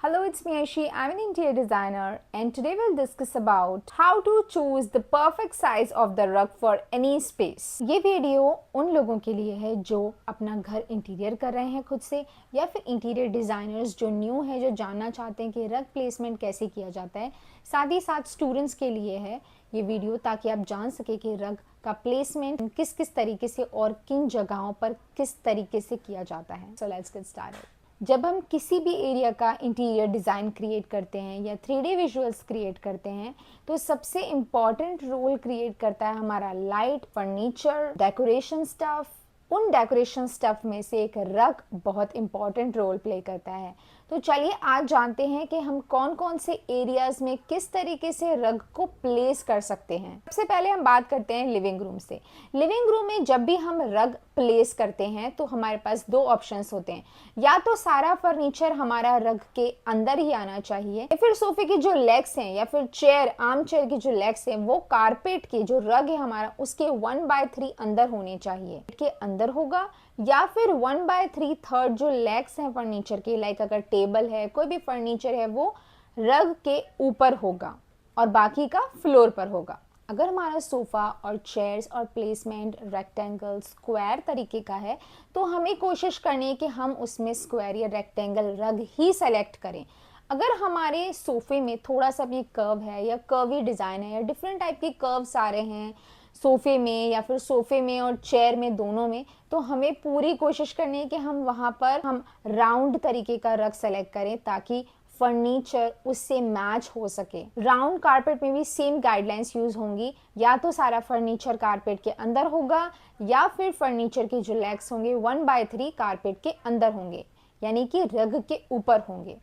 Hello, it's me Aishi. I'm an interior designer and today we'll discuss about how to choose the perfect size of the rug for any space. ये video उन लोगों के लिए है जो अपना घर इंटीरियर कर रहे हैं खुद से, या फिर इंटीरियर डिज़ाइनर्स जो न्यू है, जो जानना चाहते हैं कि रग प्लेसमेंट कैसे किया जाता है। साथ ही साथ स्टूडेंट्स के लिए है ये वीडियो, ताकि आप जान सके कि रग का प्लेसमेंट किस किस तरीके से और किन जगहों पर किस तरीके से किया जाता है। So let's get started. जब हम किसी भी एरिया का इंटीरियर डिज़ाइन क्रिएट करते हैं या 3D विजुअल्स क्रिएट करते हैं, तो सबसे इम्पॉर्टेंट रोल क्रिएट करता है हमारा लाइट, फर्नीचर, डेकोरेशन स्टफ। उन डेकोरेशन स्टफ में से एक रग बहुत इम्पॉर्टेंट रोल प्ले करता है। तो चलिए आज जानते हैं कि हम कौन कौन से एरियाज में किस तरीके से रग को प्लेस कर सकते हैं। सबसे पहले हम बात करते हैं लिविंग रूम से। लिविंग रूम में जब भी हम रग प्लेस करते हैं तो हमारे पास दो ऑप्शंस होते हैं, या तो सारा फर्नीचर हमारा रग के अंदर ही आना चाहिए, या फिर सोफे की जो लेग्स हैं या फिर चेयर, आर्म चेयर की जो लेग्स हैं वो कारपेट की जो रग है हमारा उसके 1/3 अंदर होने चाहिए, के अंदर होगा, या फिर 1/3 जो लेग्स हैं फर्नीचर के, लाइक अगर टेबल है, कोई भी फर्नीचर है, वो रग के ऊपर होगा और बाकी का फ्लोर पर होगा। अगर हमारा सोफ़ा और चेयर्स और प्लेसमेंट रेक्टेंगल स्क्वायर तरीके का है तो हमें कोशिश करनी है कि हम उसमें स्क्वायर या रेक्टेंगल रग ही सेलेक्ट करें। अगर हमारे सोफ़े में थोड़ा सा भी कर्व है या कर्वी डिज़ाइन है या डिफरेंट टाइप के कर्व्स आ रहे हैं सोफ़े में या फिर सोफ़े में और चेयर में, दोनों में, तो हमें पूरी कोशिश करनी है कि हम वहाँ पर राउंड तरीके का रग सेलेक्ट करें ताकि फर्नीचर उससे मैच हो सके। राउंड कारपेट में भी सेम गाइडलाइंस यूज होंगी, या तो सारा फर्नीचर कारपेट के अंदर होगा या फिर फर्नीचर के जो लेग्स होंगे 1/3 कारपेट के अंदर होंगे, यानी कि रग के ऊपर होंगे।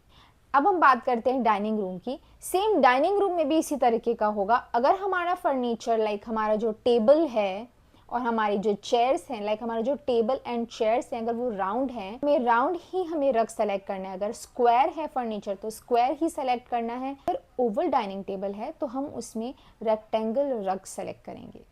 अब हम बात करते हैं डाइनिंग रूम की। सेम डाइनिंग रूम में भी इसी तरीके का होगा। अगर हमारा फर्नीचर लाइक हमारा जो टेबल है और हमारी जो चेयर्स हैं, लाइक हमारा जो टेबल एंड चेयर्स हैं, अगर वो राउंड हैं, हमें राउंड ही हमें रग सेलेक्ट करना है। अगर स्क्वायर है फर्नीचर तो स्क्वायर ही सेलेक्ट करना है। अगर ओवल डाइनिंग टेबल है तो हम उसमें रेक्टेंगल रग सेलेक्ट करेंगे।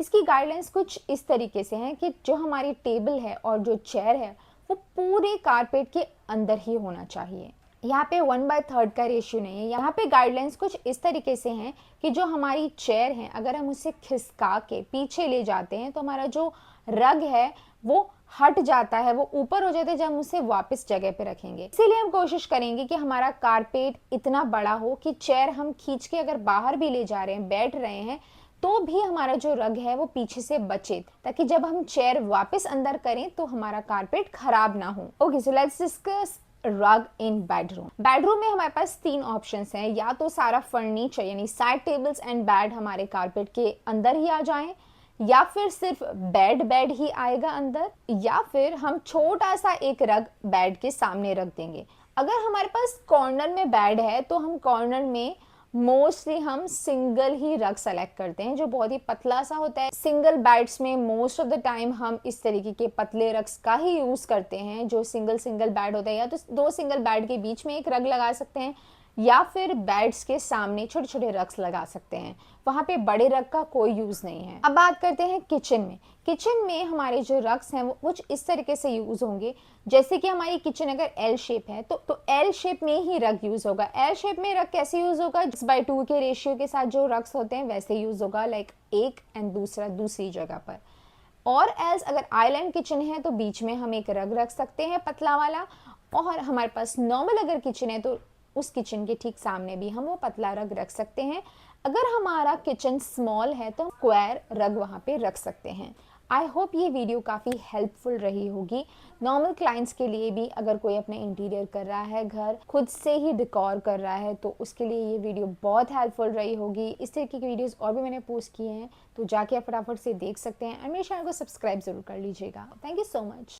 इसकी गाइडलाइंस कुछ इस तरीके से हैं कि जो हमारी टेबल है और जो चेयर है वो पूरे कारपेट के अंदर ही होना चाहिए। यहाँ पे 1/3 का रेशियो नहीं है। यहाँ पे गाइडलाइंस कुछ इस तरीके से हैं कि जो हमारी चेयर है अगर हम उसे खिसका के पीछे ले जाते हैं तो हमारा जो रग है वो हट जाता है, वो ऊपर हो जाता है जब हम उसे वापस जगह पे रखेंगे। इसीलिए हम कोशिश करेंगे कि हमारा कारपेट इतना बड़ा हो कि चेयर हम खींच के अगर बाहर भी ले जा रहे हैं, बैठ रहे हैं, तो भी हमारा जो रग है वो पीछे से बचे, ताकि जब हम चेयर वापस अंदर करें तो हमारा कारपेट खराब ना हो। ओके, सो लेट्स डिस्कस रग इन बेडरूम। बेडरूम में हमारे पास 3 ऑप्शंस हैं, या तो सारा फर्नीचर यानी साइड टेबल्स एंड बेड हमारे कारपेट के अंदर ही आ जाएं, या फिर सिर्फ बेड ही आएगा अंदर, या फिर हम छोटा सा एक रग बेड के सामने रख देंगे। अगर हमारे पास कॉर्नर में बेड है तो हम कॉर्नर में मोस्टली हम सिंगल ही रग सेलेक्ट करते हैं जो बहुत ही पतला सा होता है। सिंगल बेड्स में मोस्ट ऑफ द टाइम हम इस तरीके के पतले रग्स का ही यूज करते हैं। जो सिंगल बेड होता है, या तो 2 सिंगल बेड के बीच में एक रग लगा सकते हैं, या फिर बेड्स के सामने छोटे छोटे रग्स लगा सकते हैं। वहाँ पे बड़े रग का कोई यूज नहीं है। अब बात करते हैं किचन में। किचन में हमारे जो रग्स हैं वो कुछ इस तरीके से यूज होंगे, जैसे कि हमारी किचन अगर एल शेप है तो एल शेप में ही रग यूज होगा। एल शेप में रग कैसे यूज होगा? 6/2 के रेशियो के साथ जो रग्स होते हैं वैसे यूज होगा, लाइक एक एंड दूसरा दूसरी जगह पर। और एल्स अगर आइलैंड किचन है तो बीच में हम एक रग रख सकते हैं पतला वाला, और हमारे पास नॉर्मल अगर किचन है तो उस किचन के ठीक सामने भी हम वो पतला रग रख सकते हैं। अगर हमारा किचन स्मॉल है तो स्क्वायर रग वहाँ पे रख सकते हैं। आई होप ये वीडियो काफ़ी हेल्पफुल रही होगी नॉर्मल क्लाइंट्स के लिए भी। अगर कोई अपने इंटीरियर कर रहा है, घर खुद से ही डेकोर कर रहा है, तो उसके लिए ये वीडियो बहुत हेल्पफुल रही होगी। इस तरीके की वीडियोस और भी मैंने पोस्ट किए हैं, तो जाके आप फटाफट से देख सकते हैं। और मेरे चैनल को सब्सक्राइब जरूर कर लीजिएगा। Thank you so much.